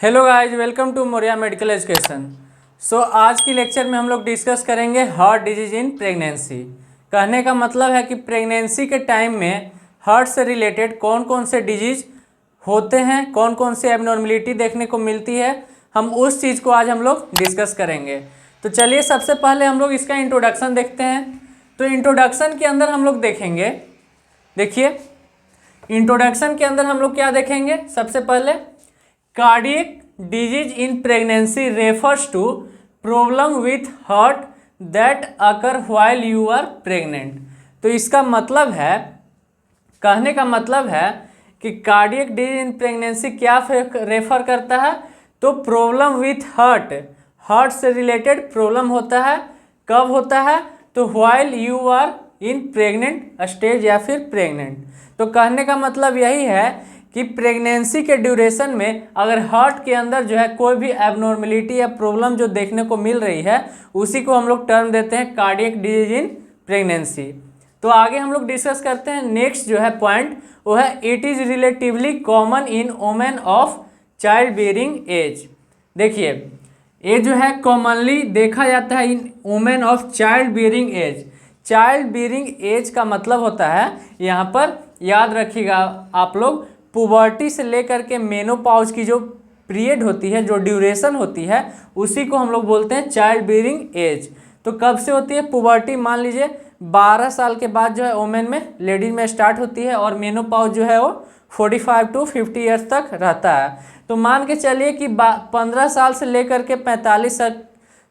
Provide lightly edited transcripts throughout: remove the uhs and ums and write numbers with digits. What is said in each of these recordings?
Hello guys, welcome to Maurya medical education. आज की lecture में हम लोग डिस्कस करेंगे हार्ट डिजीज इन प्रेगनेंसी। कहने का मतलब है कि प्रेगनेंसी के टाइम में हार्ट से रिलेटेड कौन कौन से डिजीज होते हैं, कौन कौन से एबनॉर्मलिटी देखने को मिलती है, हम उस चीज़ को आज हम लोग डिस्कस करेंगे। तो चलिए सबसे पहले हम लोग इसका इंट्रोडक्शन देखते हैं। तो इंट्रोडक्शन के अंदर हम लोग देखेंगे, देखिए इंट्रोडक्शन के अंदर हम लोग क्या देखेंगे। सबसे पहले cardiac disease in pregnancy refers to problem with heart that occur while you are pregnant. तो इसका मतलब है, कहने का मतलब है कि कार्डियक डिजीज इन प्रेगनेंसी क्या रेफर करता है, तो प्रॉब्लम विथ हार्ट से रिलेटेड प्रॉब्लम होता है। कब होता है, तो while you are in pregnant stage या फिर प्रेग्नेंट। तो कहने का मतलब यही है कि प्रेगनेंसी के ड्यूरेशन में अगर हार्ट के अंदर जो है कोई भी एबनॉर्मलिटी या प्रॉब्लम जो देखने को मिल रही है, उसी को हम लोग टर्म देते हैं कार्डियक डिजीज इन प्रेगनेंसी। तो आगे हम लोग डिस्कस करते हैं। नेक्स्ट जो है पॉइंट वो है it is relatively common in women of child bearing age. देखिए ये जो है कॉमनली देखा जाता है in women of child bearing age. Child bearing age का मतलब होता है, यहाँ पर याद रखिएगा आप लोग, पुबर्टी से लेकर के मेनोपॉज की जो पीरियड होती है, जो ड्यूरेशन होती है, उसी को हम लोग बोलते हैं चाइल्ड बियरिंग एज। तो कब से होती है पुबर्टी, मान लीजिए 12 साल के बाद जो है वोमेन में, लेडीज में स्टार्ट होती है, और मेनोपॉज जो है वो 45 to 50 ईयर्स तक रहता है। तो मान के चलिए कि 15 साल से लेकर के 45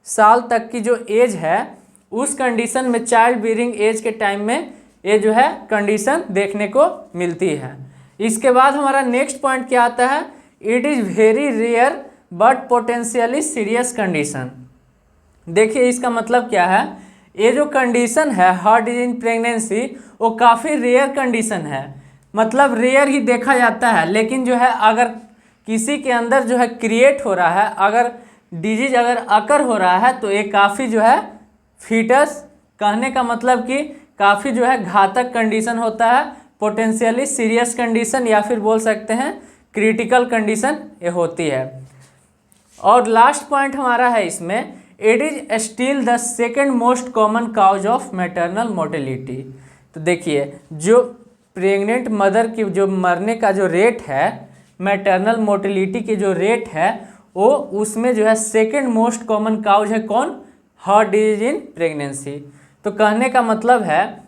साल तक की जो एज है, उस कंडीशन में चाइल्ड बियरिंग एज के टाइम में ये जो है कंडीशन देखने को मिलती है। इसके बाद हमारा नेक्स्ट पॉइंट क्या आता है, it is very rare but potentially serious condition. देखिए इसका मतलब क्या है, ये जो कंडीशन है हार्ट डिजीज इन प्रेगनेंसी, वो काफ़ी रेयर कंडीशन है, मतलब रेयर ही देखा जाता है। लेकिन जो है अगर किसी के अंदर जो है क्रिएट हो रहा है, अगर डिजीज अगर अकर हो रहा है, तो ये काफ़ी जो है फीटस, कहने का मतलब कि काफ़ी जो है घातक कंडीशन होता है, पोटेंशियली सीरियस कंडीशन या फिर बोल सकते हैं क्रिटिकल कंडीशन ये होती है। और लास्ट पॉइंट हमारा है इसमें, it is still the second most common cause of maternal mortality. तो देखिए जो प्रेग्नेंट मदर की जो मरने का जो रेट है, मैटरनल मोर्टेलिटी की जो रेट है, वो उसमें जो है सेकेंड मोस्ट कॉमन काउज है कौन, हार्ट डिजीज इन प्रेगनेंसी। तो कहने का मतलब है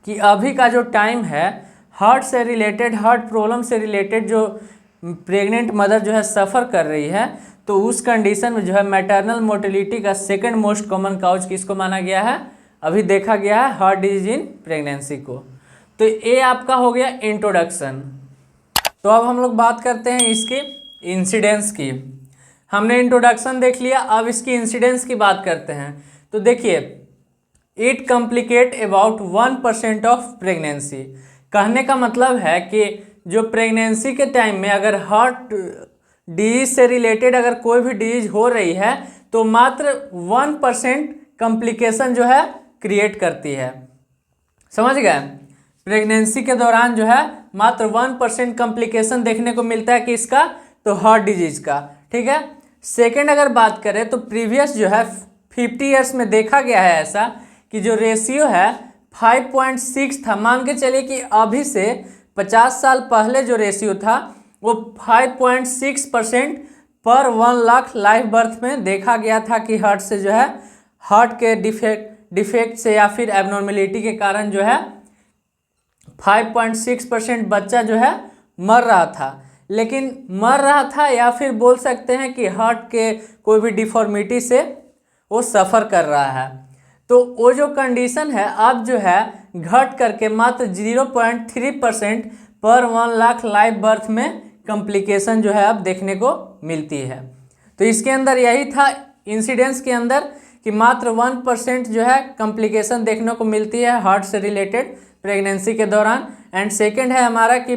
कि अभी का जो टाइम है, हार्ट से रिलेटेड, हार्ट प्रॉब्लम से रिलेटेड जो प्रेग्नेंट मदर जो है सफ़र कर रही है, तो उस कंडीशन में जो है मैटरनल मोर्टेलिटी का सेकंड मोस्ट कॉमन काउज किसको माना गया है, अभी देखा गया है हार्ट डिजीज इन प्रेगनेंसी को। तो ये आपका हो गया इंट्रोडक्शन। तो अब हम लोग बात करते हैं इसके इंसिडेंस की। हमने इंट्रोडक्शन देख लिया, अब इसकी इंसिडेंस की बात करते हैं। तो देखिए it complicate about 1% of pregnancy. कहने का मतलब है कि जो प्रेगनेंसी के टाइम में अगर हार्ट डिजीज से रिलेटेड अगर कोई भी डिजीज हो रही है, तो मात्र 1% कॉम्प्लिकेशन जो है क्रिएट करती है। समझ गए, प्रेगनेंसी के दौरान जो है मात्र 1% कॉम्प्लिकेशन देखने को मिलता है कि इसका, तो हार्ट डिजीज का, ठीक है। सेकेंड अगर बात करें तो प्रीवियस जो है 50 ईयर्स में देखा गया है ऐसा कि जो रेशियो है 5.6 था। मान के चलिए कि अभी से 50 साल पहले जो रेशियो था वो 5.6% पर 1 लाख लाइव बर्थ में देखा गया था कि हार्ट से जो है, हार्ट के डिफेक्ट से या फिर एबनॉर्मेलिटी के कारण जो है 5.6% बच्चा जो है मर रहा था। लेकिन मर रहा था या फिर बोल सकते हैं कि हार्ट के कोई भी डिफॉर्मिटी से वो सफ़र कर रहा है। तो वो जो कंडीशन है अब जो है घट करके मात्र 0.3% पर 1 लाख लाइव बर्थ में कॉम्प्लिकेशन जो है अब देखने को मिलती है। तो इसके अंदर यही था इंसिडेंस के अंदर कि मात्र 1% जो है कॉम्प्लिकेशन देखने को मिलती है हार्ट से रिलेटेड प्रेगनेंसी के दौरान। एंड सेकेंड है हमारा कि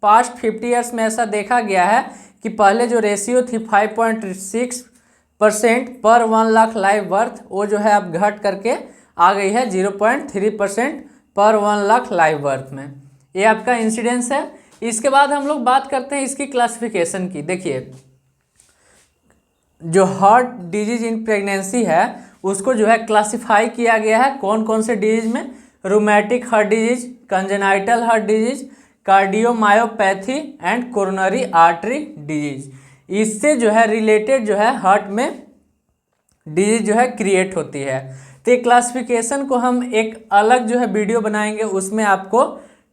पास्ट 50 ईयर्स में ऐसा देखा गया है कि पहले जो रेशियो थी 5.6% पर 1 लाख लाइव बर्थ, वो जो है अब घट करके आ गई है 0.3% पर 1 लाख लाइव बर्थ में। ये आपका इंसिडेंस है। इसके बाद हम लोग बात करते हैं इसकी क्लासिफिकेशन की। देखिए जो हार्ट डिजीज इन प्रेगनेंसी है उसको जो है क्लासिफाई किया गया है कौन कौन से डिजीज में, rheumatic heart disease, congenital heart disease, cardiomyopathy and coronary artery disease. इससे जो है रिलेटेड जो है हार्ट में डिजीज जो है क्रिएट होती है। तो ये क्लासिफिकेशन को हम एक अलग जो है वीडियो बनाएंगे, उसमें आपको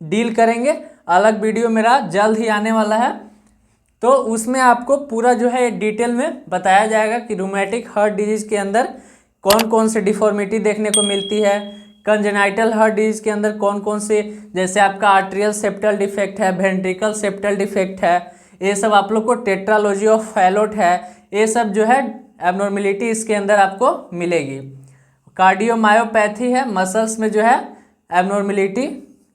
डील करेंगे। अलग वीडियो मेरा जल्द ही आने वाला है, तो उसमें आपको पूरा जो है डिटेल में बताया जाएगा कि रूमेटिक हार्ट डिजीज के अंदर कौन कौन से डिफॉर्मिटी देखने को मिलती है, कंजेनाइटल हार्ट डिजीज के अंदर कौन कौन से, जैसे आपका आर्ट्रियल सेप्टल डिफेक्ट है, वेंट्रिकल सेप्टल डिफेक्ट है, ये सब आप लोग को टेट्रालॉजी ऑफ फैलोट है, ये सब जो है एबनॉर्मेलिटी इसके अंदर आपको मिलेगी। कार्डियोमायोपैथी है, मसल्स में जो है एबनॉर्मेलिटी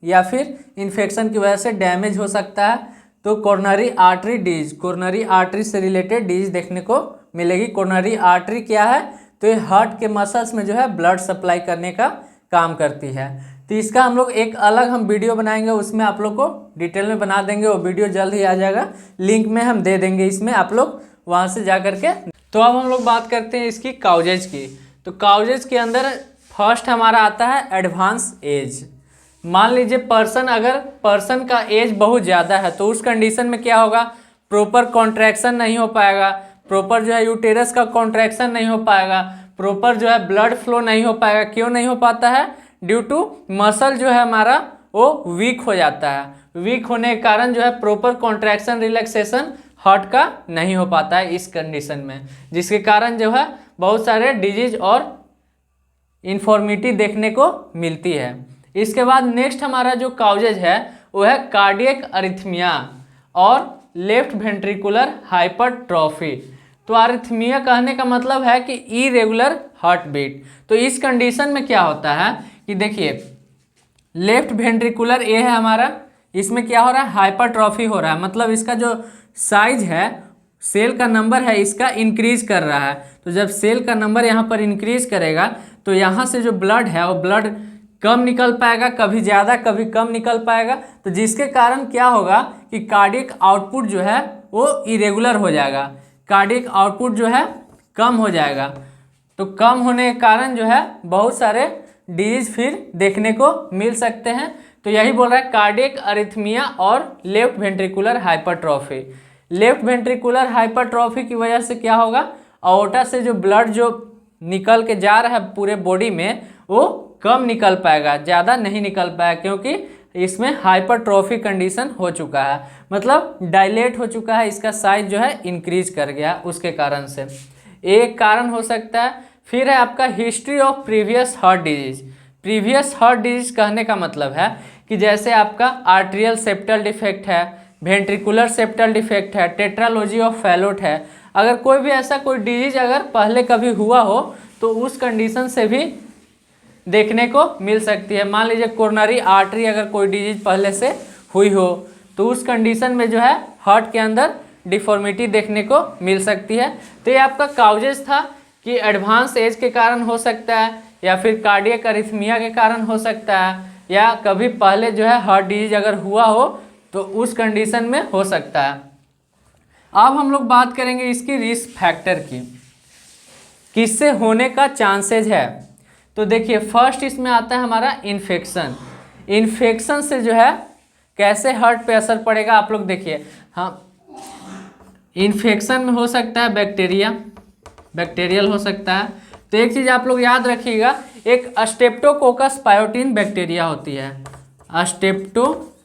या फिर इन्फेक्शन की वजह से डैमेज हो सकता है। तो coronary artery disease, coronary artery से रिलेटेड डिजीज देखने को मिलेगी। कोरोनरी आर्टरी क्या है, तो ये हार्ट के मसल्स में जो है ब्लड सप्लाई करने का काम करती है। तो इसका हम लोग एक अलग हम वीडियो बनाएंगे, उसमें आप लोग को डिटेल में बना देंगे। वो वीडियो जल्द ही आ जाएगा, लिंक में हम दे देंगे, इसमें आप लोग वहाँ से जा करके। तो अब हम लोग बात करते हैं इसकी काउजेज की। तो काउजेज के अंदर फर्स्ट हमारा आता है एडवांस एज। मान लीजिए अगर पर्सन का एज बहुत ज़्यादा है तो उस कंडीशन में क्या होगा, प्रॉपर कॉन्ट्रैक्शन नहीं हो पाएगा, प्रॉपर जो है यूटेरस का कॉन्ट्रैक्शन नहीं हो पाएगा, प्रॉपर जो है ब्लड फ्लो नहीं हो पाएगा। क्यों नहीं हो पाता है, ड्यू टू मसल जो है हमारा वो वीक हो जाता है। वीक होने के कारण जो है प्रॉपर कॉन्ट्रैक्शन रिलैक्सेशन हार्ट का नहीं हो पाता है इस कंडीशन में, जिसके कारण जो है बहुत सारे डिजीज और इन्फॉर्मिटी देखने को मिलती है। इसके बाद नेक्स्ट हमारा जो काउजेज है वो है कार्डियक अरिथमिया और लेफ्ट वेंट्रिकुलर हाइपरट्रॉफी। तो अरिथमिया कहने का मतलब है कि इरेगुलर हार्ट बीट। तो इस कंडीशन में क्या होता है कि देखिए लेफ्ट वेंट्रिकुलर ये है हमारा, इसमें क्या हो रहा है, हाइपरट्रॉफी हो रहा है, मतलब इसका जो साइज है, सेल का नंबर है, इसका इंक्रीज कर रहा है। तो जब सेल का नंबर यहाँ पर इंक्रीज करेगा तो यहाँ से जो ब्लड है वो ब्लड कम निकल पाएगा, कभी ज़्यादा कभी कम निकल पाएगा। तो जिसके कारण क्या होगा कि कार्डियक आउटपुट जो है वो इरेगुलर हो जाएगा, कार्डियक आउटपुट जो है कम हो जाएगा। तो कम होने के कारण जो है बहुत सारे डिजीज फिर देखने को मिल सकते हैं। तो यही बोल रहा है कार्डियक अरिथमिया और left ventricular hypertrophy. Left ventricular hypertrophy की वजह से क्या होगा, अओर्टा से जो ब्लड जो निकल के जा रहा है पूरे बॉडी में वो कम निकल पाएगा, ज़्यादा नहीं निकल पाएगा, क्योंकि इसमें हाइपरट्रॉफी कंडीशन हो चुका है, मतलब डायलेट हो चुका है, इसका साइज जो है इंक्रीज कर गया उसके कारण से, एक कारण हो सकता है। फिर है आपका history of previous heart disease. Previous heart disease कहने का मतलब है कि जैसे आपका आर्ट्रियल सेप्टल डिफेक्ट है, वेंट्रिकुलर सेप्टल डिफेक्ट है, टेट्रालॉजी ऑफ फैलोट है, अगर कोई भी ऐसा कोई डिजीज अगर पहले कभी हुआ हो तो उस कंडीशन से भी देखने को मिल सकती है। मान लीजिए कोरोनरी आर्टरी अगर कोई डिजीज पहले से हुई हो तो उस कंडीशन में जो है हार्ट के अंदर डिफॉर्मिटी देखने को मिल सकती है। तो ये आपका काउजेज था कि एडवांस एज के कारण हो सकता है, या फिर कार्डियक अरिथमिया के कारण हो सकता है, या कभी पहले जो है हार्ट डिजीज अगर हुआ हो तो उस कंडीशन में हो सकता है। अब हम लोग बात करेंगे इसकी रिस्क फैक्टर की, किससे होने का चांसेज है। तो देखिए फर्स्ट इसमें आता है हमारा इन्फेक्शन। इन्फेक्शन से जो है कैसे हार्ट पे असर पड़ेगा आप लोग देखिए। हाँ, इन्फेक्शन में हो सकता है बैक्टीरियल हो सकता है। तो एक चीज़ आप लोग याद रखिएगा, एक स्ट्रेप्टोकोकस पायोटीन बैक्टीरिया होती है, स्ट्रेप्टोकोकस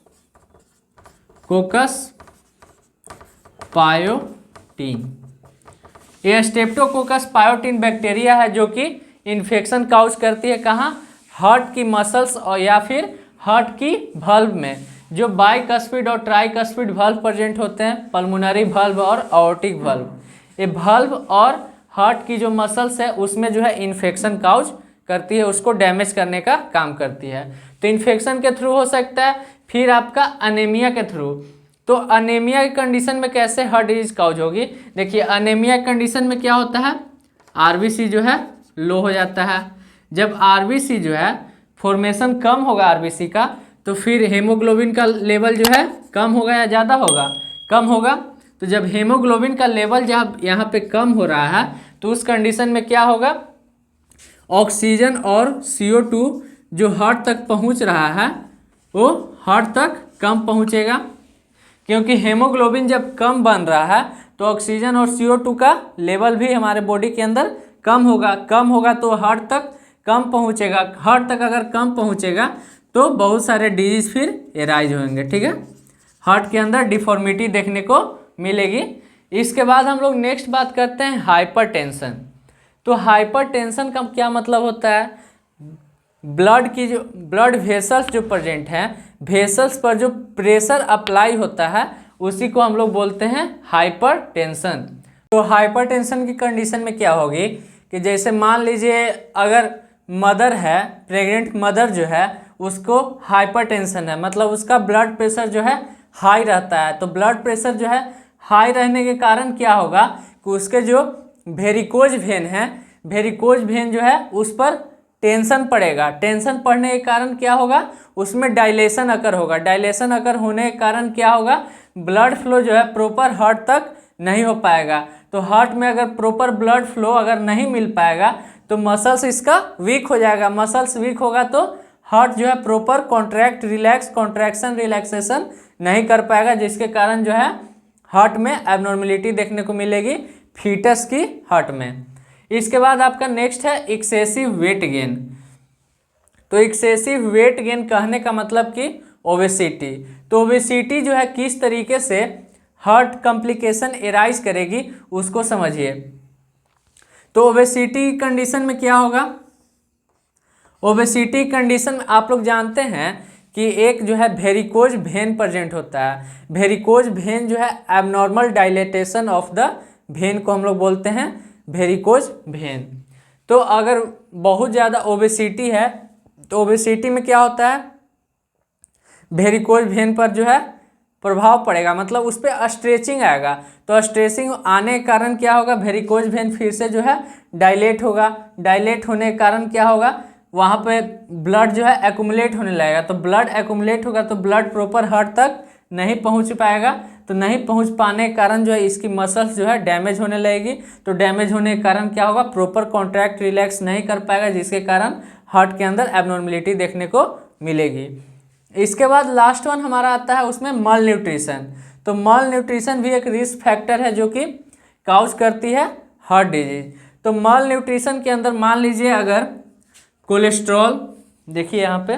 पायोटीन। ये स्ट्रेप्टोकोकस पायोटीन बैक्टीरिया है जो कि इन्फेक्शन काउज करती है, कहाँ, हार्ट की मसल्स और या फिर हार्ट की valve में, जो बाइकस्पिड और ट्राइकस्पिड valve प्रेजेंट होते हैं, पल्मोनरी valve और aortic valve। ये valve और हार्ट की जो मसल्स है उसमें जो है इन्फेक्शन काउज करती है, उसको डैमेज करने का काम करती है। तो इन्फेक्शन के थ्रू हो सकता है। फिर आपका अनेमिया के थ्रू। तो अनेमिया की कंडीशन में कैसे हार्ट डिजीज काउज होगी, देखिए अनेमिया की कंडीशन में क्या होता है, आरबीसी जो है लो हो जाता है। जब आरबीसी जो है फॉर्मेशन कम होगा आरबीसी का, तो फिर हेमोग्लोबिन का लेवल जो है कम होगा या ज़्यादा होगा, कम होगा। तो जब हेमोग्लोबिन का लेवल जब यहाँ पे कम हो रहा है तो उस कंडीशन में क्या होगा, ऑक्सीजन और CO2 जो हार्ट तक पहुँच रहा है वो हार्ट तक कम पहुँचेगा, क्योंकि हेमोग्लोबिन जब कम बन रहा है तो ऑक्सीजन और CO2 का लेवल भी हमारे बॉडी के अंदर कम होगा तो हार्ट तक कम पहुँचेगा। हार्ट तक अगर कम पहुँचेगा तो बहुत सारे डिजीज फिर एराइज होंगे, ठीक है, हार्ट के अंदर डिफॉर्मिटी देखने को मिलेगी। इसके बाद हम लोग नेक्स्ट बात करते हैं हाइपरटेंशन। तो हाइपरटेंशन का क्या मतलब होता है, ब्लड वेसल्स जो प्रेजेंट हैं, वेसल्स पर जो प्रेशर अप्लाई होता है उसी को हम लोग बोलते हैं हाइपरटेंशन। तो हाइपरटेंशन की कंडीशन में क्या होगी कि जैसे मान लीजिए अगर मदर है, प्रेग्नेंट मदर जो है उसको हाइपरटेंशन है, मतलब उसका ब्लड प्रेशर जो है हाई रहता है। तो ब्लड प्रेशर जो है हाई रहने के कारण क्या होगा कि उसके जो वेरिकोज वेन है, वेरिकोज वेन जो है उस पर टेंशन पड़ेगा। टेंशन पड़ने के कारण क्या होगा, उसमें डायलेशन अकर होगा। डायलेशन अकर होने के कारण क्या होगा, ब्लड फ्लो जो है प्रॉपर हार्ट तक नहीं हो पाएगा। तो हार्ट में अगर प्रॉपर ब्लड फ्लो अगर नहीं मिल पाएगा तो मसल्स इसका वीक हो जाएगा। मसल्स वीक होगा तो हार्ट जो है प्रॉपर कॉन्ट्रैक्शन रिलैक्सेशन नहीं कर पाएगा, जिसके कारण जो है हार्ट में एबनॉर्मेलिटी देखने को मिलेगी फीटस की हार्ट में। इसके बाद आपका नेक्स्ट है एक्सेसिव वेट गेन। तो एक्सेसिव वेट गेन कहने का मतलब कि ओबेसिटी। तो ओबेसिटी जो है किस तरीके से हार्ट कॉम्प्लिकेशन एराइज करेगी उसको समझिए। तो ओबेसिटी कंडीशन में क्या होगा, ओबेसिटी कंडीशन में आप लोग जानते हैं कि एक जो है वेरिकोज वेन प्रेजेंट होता है। वेरिकोज वेन जो है abnormal dilatation of the when को हम लोग बोलते हैं वेरिकोज वेन। तो अगर बहुत ज़्यादा ओबेसिटी है तो ओबेसिटी में क्या होता है, वेरिकोज वेन पर जो है प्रभाव पड़ेगा, मतलब उस पर स्ट्रेचिंग आएगा। तो स्ट्रेचिंग आने के कारण क्या होगा, वेरिकोज वेन फिर से जो है डायलेट होगा। डायलेट होने के कारण क्या होगा, वहाँ पे ब्लड जो है एक्यूमुलेट होने लगेगा। तो ब्लड एक्यूमुलेट होगा तो ब्लड प्रॉपर हार्ट तक नहीं पहुँच पाएगा। तो नहीं पहुँच पाने के कारण जो है इसकी मसल्स जो है डैमेज होने लगेगी। तो डैमेज होने के कारण क्या होगा, प्रॉपर कॉन्ट्रैक्ट रिलैक्स नहीं कर पाएगा, जिसके कारण हार्ट के अंदर एबनॉर्मेलिटी देखने को मिलेगी। इसके बाद लास्ट वन हमारा आता है उसमें मल न्यूट्रिशन। तो मल न्यूट्रिशन भी एक रिस्क फैक्टर है जो कि काउज करती है हार्ट डिजीज। तो मल न्यूट्रिशन के अंदर मान लीजिए अगर कोलेस्ट्रॉल, देखिए यहाँ पे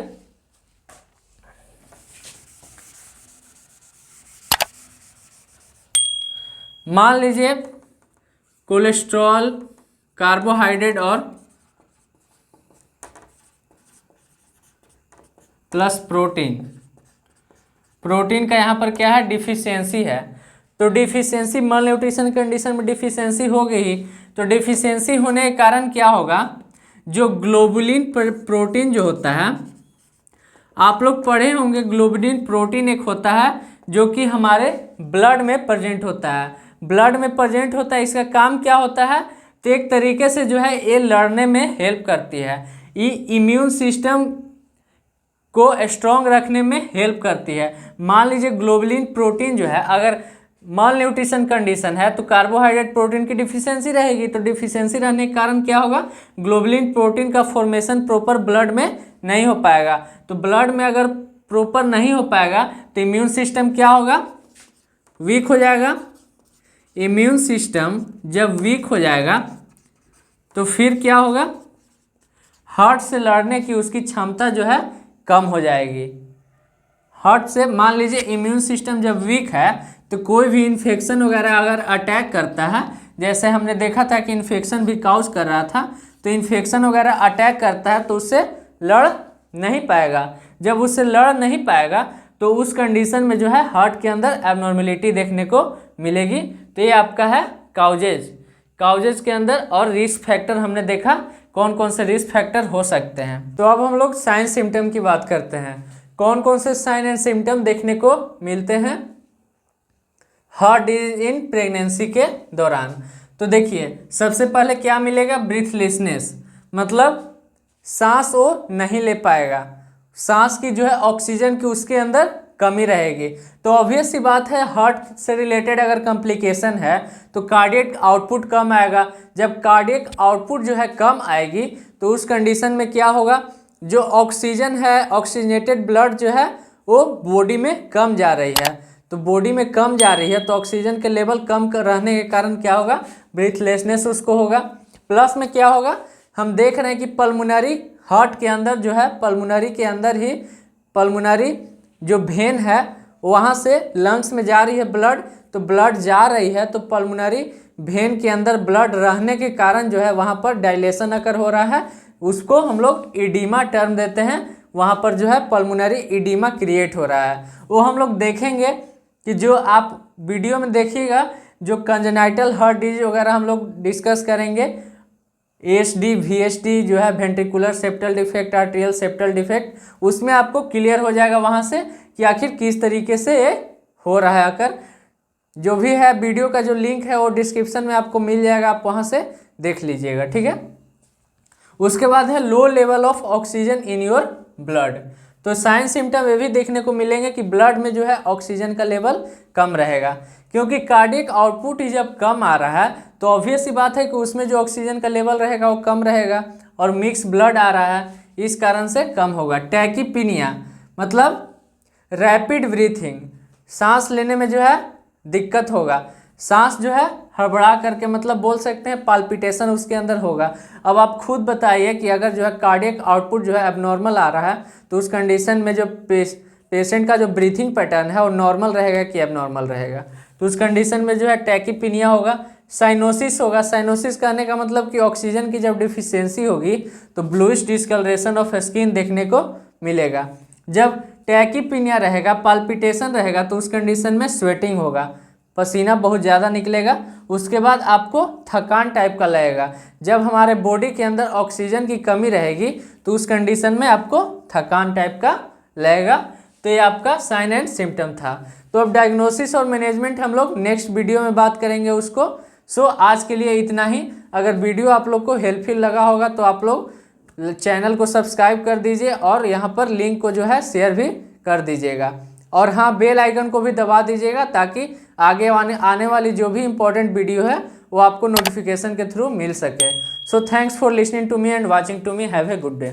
मान लीजिए कोलेस्ट्रॉल, कार्बोहाइड्रेट और प्लस प्रोटीन का यहाँ पर क्या है, डिफिशियंसी है। तो डिफिशियंसी मल न्यूट्रिशन कंडीशन में डिफिशियंसी हो गई। तो डिफिशियंसी होने के कारण क्या होगा, जो ग्लोबुलिन प्रोटीन जो होता है, आप लोग पढ़े होंगे ग्लोबुलिन प्रोटीन एक होता है जो कि हमारे ब्लड में प्रेजेंट होता है। ब्लड में प्रेजेंट होता है, इसका काम क्या होता है, तो एक तरीके से जो है ये लड़ने में हेल्प करती है, ये इम्यून सिस्टम को स्ट्रॉन्ग रखने में हेल्प करती है। मान लीजिए ग्लोबुलिन प्रोटीन जो है अगर मल न्यूट्रिशन कंडीशन है तो कार्बोहाइड्रेट प्रोटीन की डिफिशियंसी रहेगी। तो डिफिशियंसी रहने के कारण क्या होगा, ग्लोबुलिन प्रोटीन का फॉर्मेशन प्रॉपर ब्लड में नहीं हो पाएगा। तो ब्लड में अगर प्रॉपर नहीं हो पाएगा तो इम्यून सिस्टम क्या होगा, वीक हो जाएगा। इम्यून सिस्टम जब वीक हो जाएगा तो फिर क्या होगा, हार्ट से लड़ने की उसकी क्षमता जो है कम हो जाएगी। हार्ट से मान लीजिए इम्यून सिस्टम जब वीक है तो कोई भी इन्फेक्शन वगैरह अगर अटैक करता है, जैसे हमने देखा था कि इन्फेक्शन भी काउज कर रहा था, तो इन्फेक्शन वगैरह अटैक करता है तो उससे लड़ नहीं पाएगा। जब उससे लड़ नहीं पाएगा तो उस कंडीशन में जो है हार्ट के अंदर एबनॉर्मेलिटी देखने को मिलेगी। तो ये आपका है काउजेज के अंदर। और रिस्क फैक्टर हमने देखा कौन कौन से रिस्क फैक्टर हो सकते हैं। तो अब हम लोग साइन सिम्टम की बात करते हैं, कौन कौन से साइन एंड सिम्टम देखने को मिलते हैं हार्ट डिजीज इन प्रेगनेंसी के दौरान। तो देखिए सबसे पहले क्या मिलेगा, ब्रीथलेसनेस, मतलब सांस वो नहीं ले पाएगा, सांस की जो है ऑक्सीजन की उसके अंदर कमी रहेगी। तो ऑब्वियस सी बात है, हार्ट से रिलेटेड अगर कॉम्प्लिकेशन है तो कार्डियक आउटपुट कम आएगा। जब कार्डियक आउटपुट जो है कम आएगी तो उस कंडीशन में क्या होगा, जो ऑक्सीजन है, ऑक्सीजनेटेड ब्लड जो है वो बॉडी में कम जा रही है। तो बॉडी में कम जा रही है तो ऑक्सीजन के लेवल कम रहने के कारण क्या होगा, ब्रीथलेसनेस उसको होगा। प्लस में क्या होगा, हम देख रहे हैं कि पल्मोनरी हार्ट के अंदर जो है, पल्मोनरी के अंदर ही पल्मोनरी जो वेन है वहाँ से लंग्स में जा रही है ब्लड, तो ब्लड जा रही है तो पल्मोनरी वेन के अंदर ब्लड रहने के कारण जो है वहाँ पर डायलेशन अकर हो रहा है, उसको हम लोग इडीमा टर्म देते हैं। वहाँ पर जो है पल्मोनरी इडीमा क्रिएट हो रहा है। वो हम लोग देखेंगे कि जो आप वीडियो में देखिएगा, जो कंजेनाइटल हार्ट डिजीज वगैरह हम लोग डिस्कस करेंगे, ASD VSD जो है ventricular septal defect, arterial septal defect, उसमें आपको क्लियर हो जाएगा वहाँ से कि आखिर किस तरीके से ये हो रहा है आकर। जो भी है वीडियो का जो लिंक है वो डिस्क्रिप्शन में आपको मिल जाएगा, आप वहाँ से देख लीजिएगा, ठीक है। उसके बाद है low level of oxygen in your blood. तो साइन सिम्टम ये भी देखने को मिलेंगे कि ब्लड में जो है ऑक्सीजन का लेवल कम रहेगा, क्योंकि कार्डियक आउटपुट ही जब कम आ रहा है तो ऑब्वियस सी बात है कि उसमें जो ऑक्सीजन का लेवल रहेगा वो कम रहेगा, और मिक्स ब्लड आ रहा है इस कारण से कम होगा। टैकीपीनिया मतलब रैपिड ब्रीथिंग, सांस लेने में जो है दिक्कत होगा, सांस जो है हड़बड़ा करके मतलब बोल सकते हैं पाल्पिटेशन उसके अंदर होगा। अब आप खुद बताइए कि अगर जो है कार्डियक आउटपुट जो है एबनॉर्मल आ रहा है तो उस कंडीशन में जो पेशेंट का जो ब्रीथिंग पैटर्न है वो नॉर्मल रहेगा कि एबनॉर्मल रहेगा। तो उस कंडीशन में जो है टैकीपीनिया होगा। साइनोसिस होगा, साइनोसिस कहने का मतलब कि ऑक्सीजन की जब डिफिशियंसी होगी तो ब्लूइश डिस्कलरेशन ऑफ स्किन देखने को मिलेगा। जब टैकीपीनिया रहेगा, पाल्पिटेशन रहेगा, तो उस कंडीशन में स्वेटिंग होगा, पसीना बहुत ज़्यादा निकलेगा। उसके बाद आपको थकान टाइप का लगेगा। जब हमारे बॉडी के अंदर ऑक्सीजन की कमी रहेगी तो उस कंडीशन में आपको थकान टाइप का लगेगा। तो ये आपका साइन एंड सिम्टम था। तो अब डायग्नोसिस और मैनेजमेंट हम लोग नेक्स्ट वीडियो में बात करेंगे उसको। सो आज के लिए इतना ही। अगर वीडियो आप लोग को हेल्पफुल लगा होगा तो आप लोग चैनल को सब्सक्राइब कर दीजिए और यहाँ पर लिंक को जो है शेयर भी कर दीजिएगा, और हाँ बेल आइकन को भी दबा दीजिएगा ताकि आगे आने वाली जो भी इम्पोर्टेंट वीडियो है वो आपको नोटिफिकेशन के थ्रू मिल सके। So thanks for listening to me and watching to me. Have a good day.